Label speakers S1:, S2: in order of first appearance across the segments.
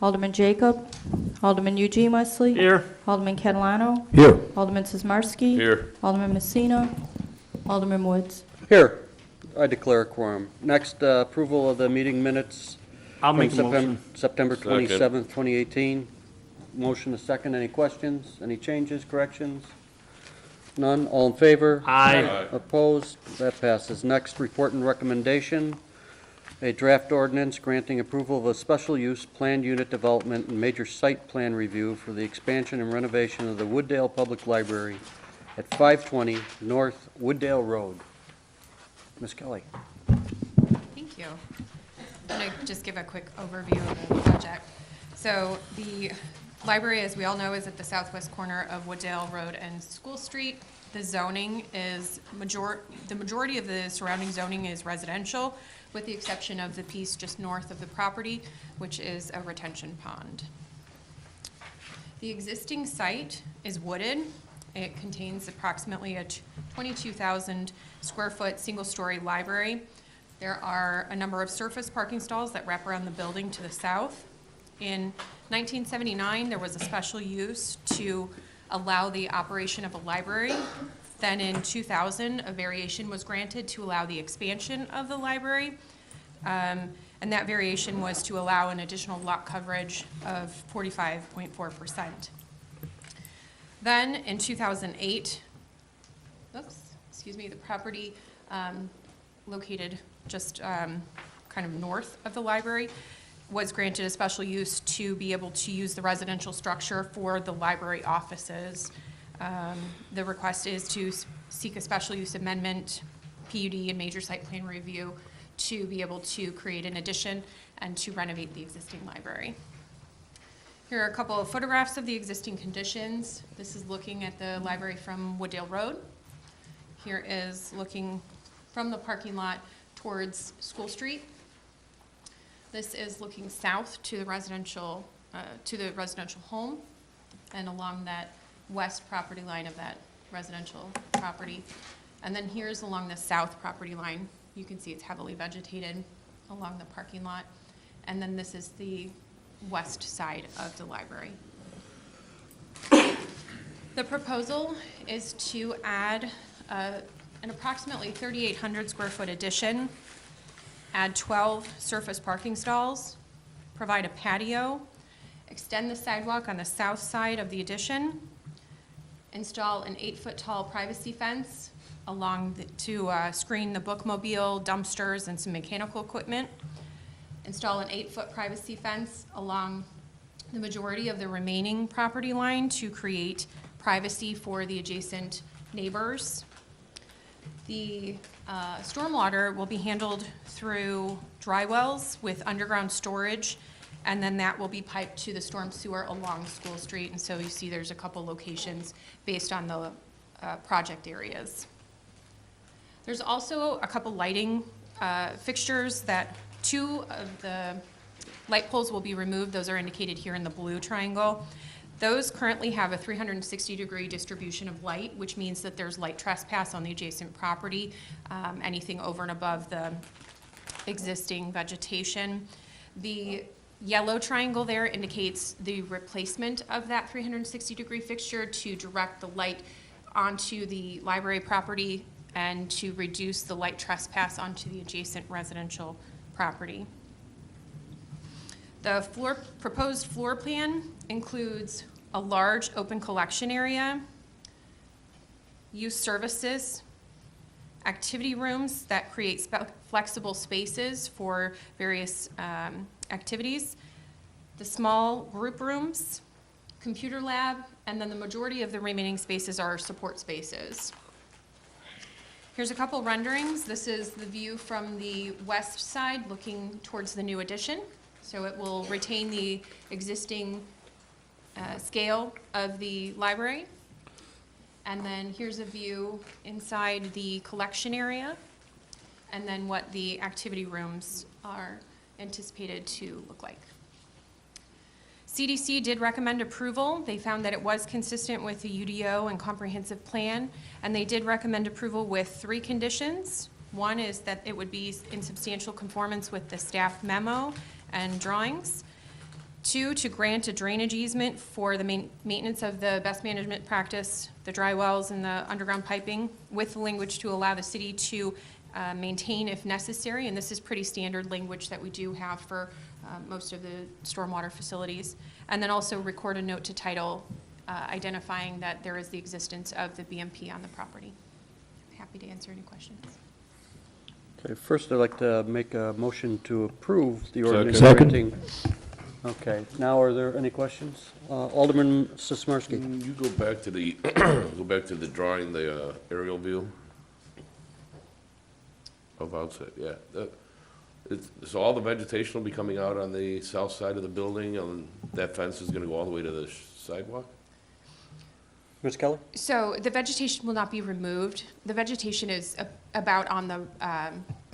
S1: Alderman Jacob. Alderman Eugene Wesley.
S2: Here.
S1: Alderman Catalano.
S3: Here.
S1: Alderman Sismarski.
S2: Here.
S1: Alderman Messina. Alderman Woods.
S4: Here. I declare a quorum. Next, approval of the meeting minutes.
S2: I'll make a
S4: from
S2: motion.
S4: September
S2: Second.
S4: 27th, 2018. Motion a second. Any questions? Any changes, corrections? None. All in favor?
S2: Aye.
S4: Opposed? That passes. Next, report and recommendation. A draft ordinance granting approval of a special use planned unit development and major site plan review for the expansion and renovation of the Wooddale Public Library at 520 North Wooddale Road. Ms. Kelly.
S5: Thank you. I'm going to just give a quick overview of the project. So the library, as we all know, is at the southwest corner of Wooddale Road and School Street. The zoning is the majority of the surrounding zoning is residential, with the exception of the piece just north of the property, which is a retention pond. The existing site is wooded. It contains approximately a 22,000 square foot single-story library. There are a number of surface parking stalls that wrap around the building to the south. In 1979, there was a special use to allow the operation of a library. Then in 2000, a variation was granted to allow the expansion of the library. And that variation was to allow an additional lot coverage of 45.4%. Then in 2008, the property located just kind of north of the library was granted a special use to be able to use the residential structure for the library offices. The request is to seek a special use amendment, PUD, and major site plan review to be able to create an addition and to renovate the existing library. Here are a couple of photographs of the existing conditions. This is looking at the library from Wooddale Road. Here is looking from the parking lot towards School Street. This is looking south to the residential home and along that west property line of that residential property. And then here's along the south property line. You can see it's heavily vegetated along the parking lot. And then this is the west side of the library. The proposal is to add an approximately 3,800 square foot addition, add 12 surface parking stalls, provide a patio, extend the sidewalk on the south side of the addition, install an 8-foot tall privacy fence to screen the bookmobile, dumpsters, and some mechanical equipment, install an 8-foot privacy fence along the majority of the remaining property line to create privacy for the adjacent neighbors. The stormwater will be handled through dry wells with underground storage, and then that will be piped to the storm sewer along School Street. And so you see there's a couple locations based on the project areas. There's also a couple lighting fixtures that 2 of the light poles will be removed. Those are indicated here in the blue triangle. Those currently have a 360-degree distribution of light, which means that there's light trespass on the adjacent property, anything over and above the existing vegetation. The yellow triangle there indicates the replacement of that 360-degree fixture to direct the light onto the library property and to reduce the light trespass onto the adjacent residential property. The proposed floor plan includes a large open collection area, youth services, activity rooms that create flexible spaces for various activities, the small group rooms, computer lab, and then the majority of the remaining spaces are support spaces. Here's a couple renderings. This is the view from the west side looking towards the new addition. So it will retain the existing scale of the library. And then here's a view inside the collection area, and then what the activity rooms are anticipated to look like. CDC did recommend approval. They found that it was consistent with the UDO and comprehensive plan, and they did recommend approval with 3 conditions. One is that it would be in substantial conformance with the staff memo and drawings. 2, to grant a drainage easement for the maintenance of the best management practice, the dry wells and the underground piping, with the language to allow the city to maintain if necessary, and this is pretty standard language that we do have for most of the stormwater facilities. And then also record a note to title identifying that there is the existence of the BMP on the property. Happy to answer any questions.
S4: Okay, first I'd like to make a motion to approve the ordinance
S2: Second.
S4: granting. Okay, now are there any questions? Alderman Sismarski.
S3: You go back to the, go back to the drawing, the aerial view of outside, yeah. So all the vegetation will be coming out on the south side of the building, and that fence is gonna go all the way to the sidewalk?
S4: Ms. Kelly?
S5: So the vegetation will not be removed. The vegetation is about on the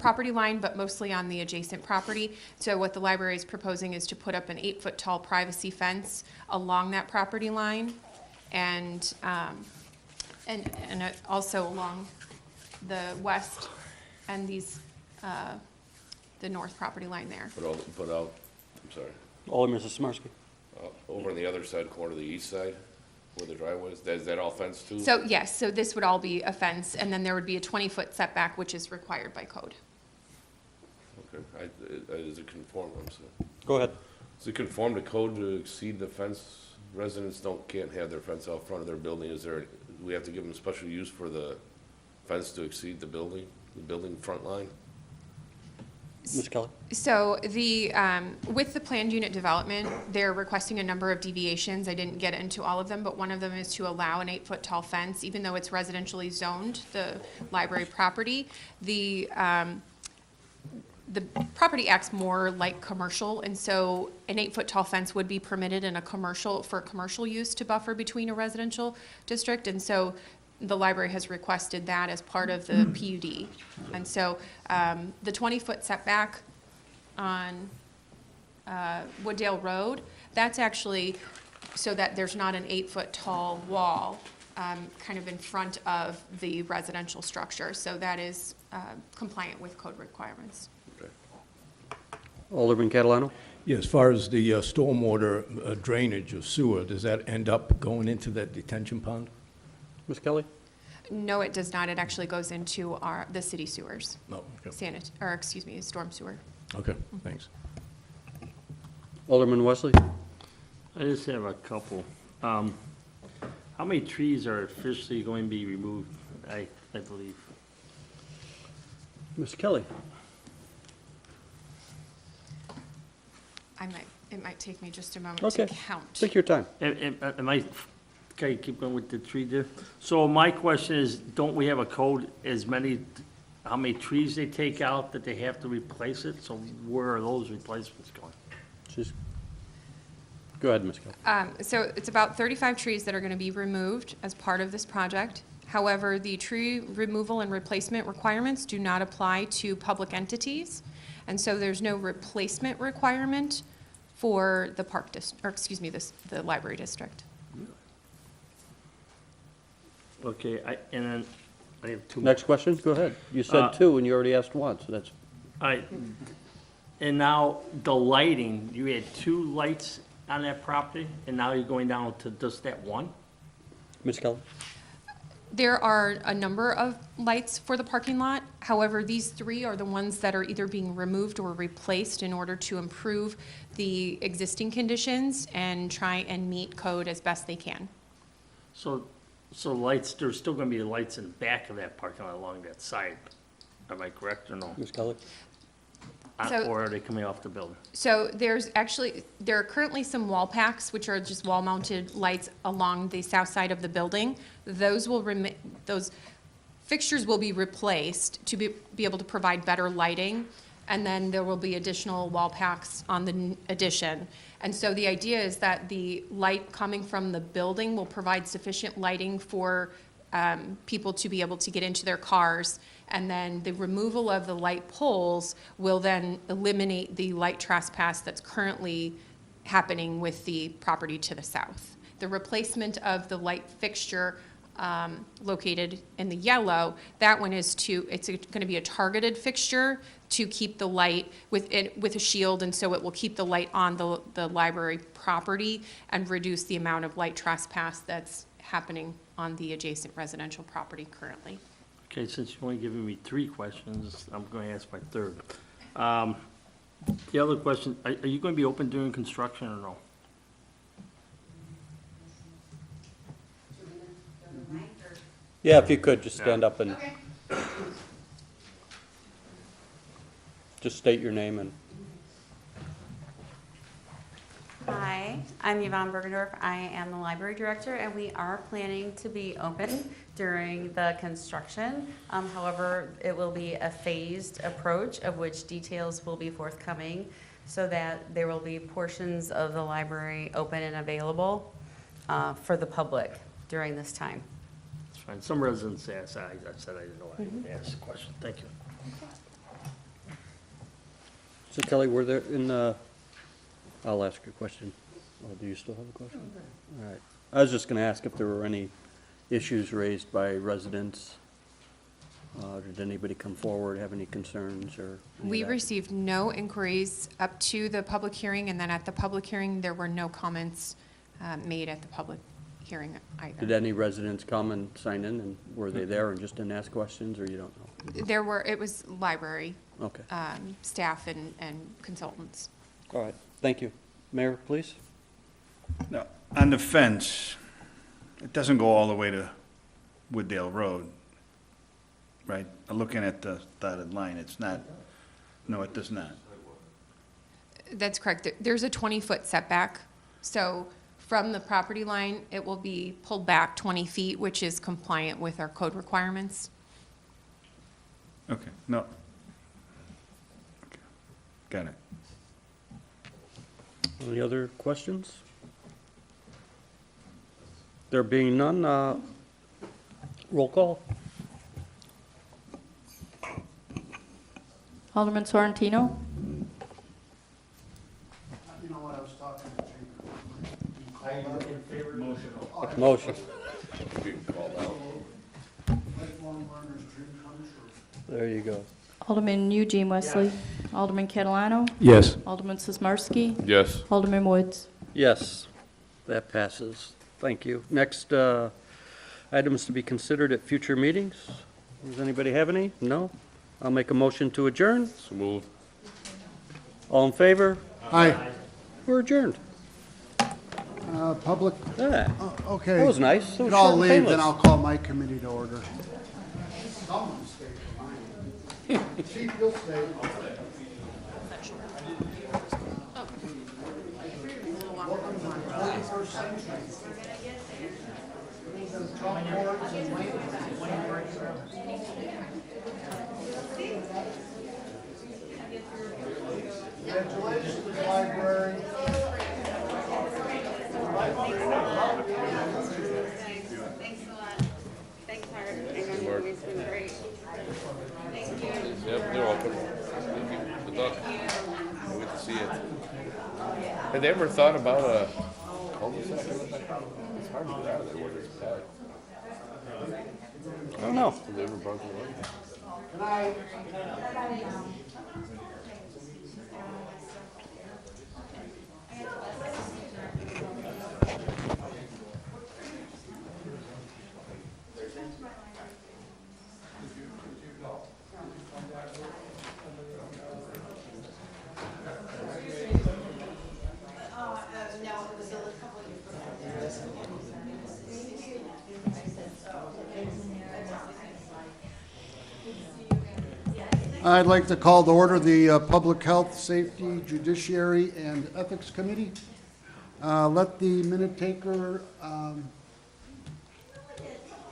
S5: property line, but mostly on the adjacent property. So what the library is proposing is to put up an 8-foot tall privacy fence along that property line, and also along the west and these, the north property line there.
S3: Put out, I'm sorry,
S4: Alderman Sismarski.
S3: over on the other side corner, the east side, where the driveway is that all fenced too?
S5: So yes, so this would all be a fence, and then there would be a 20-foot setback, which is required by code.
S3: Okay, does it conform, I'm sorry.
S4: Go ahead.
S3: Does it conform to code to exceed the fence? Residents can't have their fence out front of their building. Do we have to give them special use for the fence to exceed the building front line?
S4: Ms. Kelly?
S5: So the, with the planned unit development, they're requesting a number of deviations. I didn't get into all of them, but one of them is to allow an 8-foot tall fence, even though it's residentially zoned, the library property. The property acts more like commercial, and so an 8-foot tall fence would be permitted in a commercial, for commercial use to buffer between a residential district, and so the library has requested that as part of the PUD. And so the 20-foot setback on Wooddale Road, that's actually so that there's not an 8-foot tall wall kind of in front of the residential structure. So that is compliant with code requirements.
S3: Okay.
S4: Alderman Catalano?
S2: Yeah, as far as the stormwater drainage of sewer, does that end up going into that detention pond?
S4: Ms. Kelly?
S5: No, it does not. It actually goes into the city sewers,
S2: No, okay.
S5: storm sewer.
S2: Okay, thanks.
S4: Alderman Wesley?
S6: I just have a couple. How many trees are officially going to be removed, I believe?
S4: Ms. Kelly?
S5: It might take me just a moment
S4: Okay.
S5: to count.
S4: Take your time.
S6: Am I, okay, keep going with the tree there? So my question is, don't we have a code how many trees they take out that they have to replace it? So where are those replacements going?
S4: Go ahead, Ms. Kelly.
S5: So it's about 35 trees that are going to be removed as part of this project. However, the tree removal and replacement requirements do not apply to public entities. And so there's no replacement requirement for the the library district.
S6: Okay, and then I have two.
S4: Next question, go ahead. You said two, and you already asked one, so that's,
S6: All right, and now the lighting, you had 2 lights on that property, and now you're going down to just that one?
S4: Ms. Kelly?
S5: There are a number of lights for the parking lot. However, these 3 are the ones that are either being removed or replaced in order to improve the existing conditions and try and meet code as best they can.
S6: So lights, there's still gonna be lights in the back of that parking lot along that side. Am I correct or no?
S4: Ms. Kelly?
S5: So-
S6: Or are they coming off the building?
S5: So there are currently some wall packs, which are just wall-mounted lights along the south side of the building. Those fixtures will be replaced to be able to provide better lighting. And then there will be additional wall packs on the addition. And so the idea is that the light coming from the building will provide sufficient lighting for people to be able to get into their cars. And then the removal of the light poles will then eliminate the light trespass that's currently happening with the property to the south. The replacement of the light fixture located in the yellow, that one is it's going to be a targeted fixture to keep the light with a shield, and so it will keep the light on the library property and reduce the amount of light trespass that's happening on the adjacent residential property currently.
S6: Okay, since you've only given me 3 questions, I'm going to ask my third. The other question, are you going to be open during construction or no?
S4: Yeah, if you could, just stand up and just state your name and,
S7: Hi, I'm Yvonne Bergendorf. I am the library director, and we are planning to be open during the construction. However, it will be a phased approach of which details will be forthcoming so that there will be portions of the library open and available for the public during this time.
S6: It's fine. Some residents asked, I said I didn't know. I asked the question. Thank you.
S4: so Kelly, were there I'll ask you a question. Oh, do you still have a question? All right. I was just going to ask if there were any issues raised by residents. Did anybody come forward, have any concerns or? any of
S5: We
S4: that?
S5: received no inquiries up to the public hearing, and then at the public hearing, there were no comments made at the public hearing either.
S4: Did any residents come and sign in, and were they there and just didn't ask questions, or you don't know?
S5: It was library
S4: Okay,
S5: staff and consultants.
S4: all right, thank you. Mayor, please?
S8: Now, on the fence, it doesn't go all the way to Wooddale Road, right? I'm looking at the dotted line, it's not, no, it does not.
S5: That's correct. There's a 20-foot setback. So from the property line, it will be pulled back 20 feet, which is compliant with our code requirements.
S8: Okay, no. Okay, got it.
S4: Any other questions? There being none, roll call.
S1: Alderman Sorrentino?
S9: You know what, I was talking to
S4: Motion.
S3: You can call out.
S9: lifelong learners dream come true.
S4: There you go.
S1: Alderman Eugene Wesley? Alderman Catalano?
S2: Yes.
S1: Alderman Sismarski?
S3: Yes.
S1: Alderman Woods?
S4: Yes, that passes. Thank you. Next, items to be considered at future meetings. Does anybody have any? No? I'll make a motion to adjourn.
S3: So move.
S4: All in favor?
S9: Hi,
S4: We're adjourned.
S9: public,
S4: Yeah,
S9: okay.
S4: that was nice. That was
S9: You can all
S4: short and
S9: leave, then
S4: painless.
S9: I'll call my committee to order. Someone stay for mine. Chief, you'll stay. Congratulations, library.
S7: Thanks a lot. Thanks, Howard. It's been great.
S3: Yep, they're open. Thank you. Good luck. Can't wait to see it. Had they ever thought about a cul-de-sac in the back? It's hard to get out of there when it's packed.
S4: I don't know.
S3: Have they ever brought them up?
S9: Good night. I'd like to call to order the Public Health, Safety, Judiciary, and Ethics Committee. Let the minute taker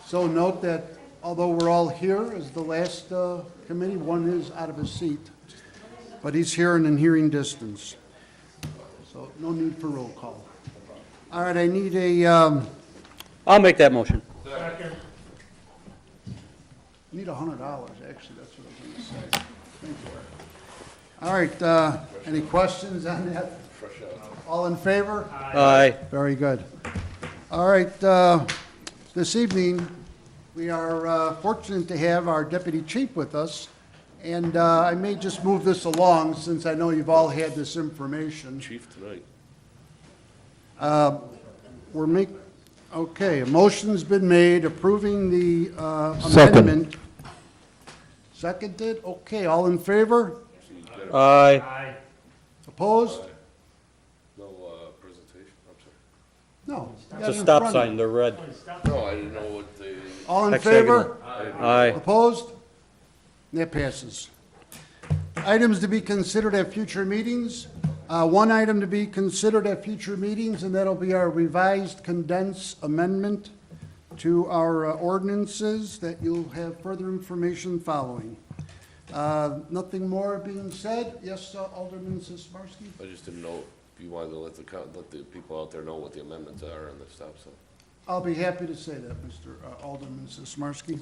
S9: so note that although we're all here as the last committee, one is out of his seat, but he's here and in hearing distance. So no need for roll call. All right, I need a,
S4: I'll make that motion.
S9: need $100, actually, that's what I was going to say. Thank you. All right, any questions on that? All in favor?
S4: Aye.
S9: Very good. All right, This evening, we are fortunate to have our deputy chief with us, and I may just move this along since I know you've all had this information.
S3: Chief tonight.
S9: Okay, a motion's been made approving the amendment. Seconded? Okay, all in favor?
S4: Aye.
S9: Opposed?
S3: No, presentation, I'm sorry.
S9: No. you got
S4: It's
S9: it
S4: a
S9: in
S4: stop
S9: front of
S4: sign,
S9: you.
S4: they're red.
S3: No, I didn't know what the,
S9: All in
S4: Hexagonal.
S9: favor?
S4: Aye.
S9: Opposed? That passes. Items to be considered at future meetings. One item to be considered at future meetings, and that'll be our revised condensed amendment to our ordinances that you'll have further information following. Nothing more being said? Yes, Alderman Sismarski?
S3: I just didn't know if you wanted to let the people out there know what the amendments are and the stop sign.
S9: I'll be happy to say that, Mr. Alderman Sismarski.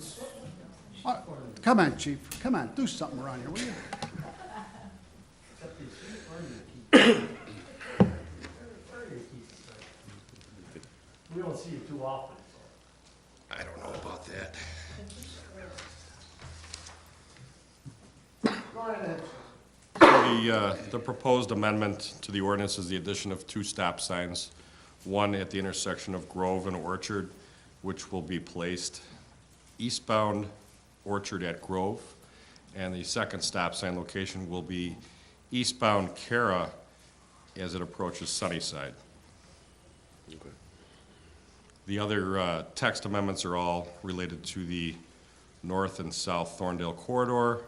S9: Come on, Chief, come on, do something around here, will you?
S6: We don't see it too often.
S3: I don't know about that.
S9: Go ahead.
S10: The proposed amendment to the ordinance is the addition of 2 stop signs, one at the intersection of Grove and Orchard, which will be placed eastbound Orchard at Grove, and the second stop sign location will be eastbound Cara as it approaches Sunnyside.
S3: Okay.
S10: The other text amendments are all related to the north and south Thorndale corridor,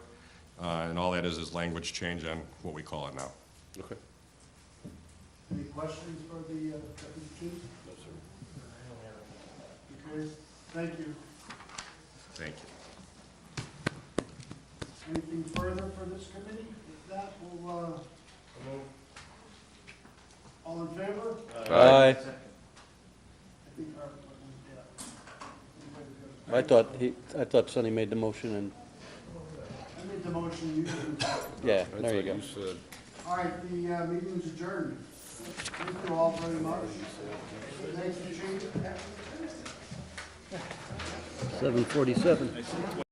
S10: and all that is language change on what we call it now.
S3: Okay.
S9: Any questions for the Deputy Chief?
S3: No, sir.
S9: Okay, thank you.
S10: Thank you.
S9: Anything further for this committee? If not, we'll, all in favor?
S4: Aye.
S9: I think our-
S4: I thought Sonny made the motion and,
S9: I made the motion, you didn't.
S4: yeah,
S3: I
S4: there you
S3: thought
S4: go.
S3: you said.
S9: All right, the meeting's adjourned. Thank you all very much. Thank you, Chief.
S4: 7:47.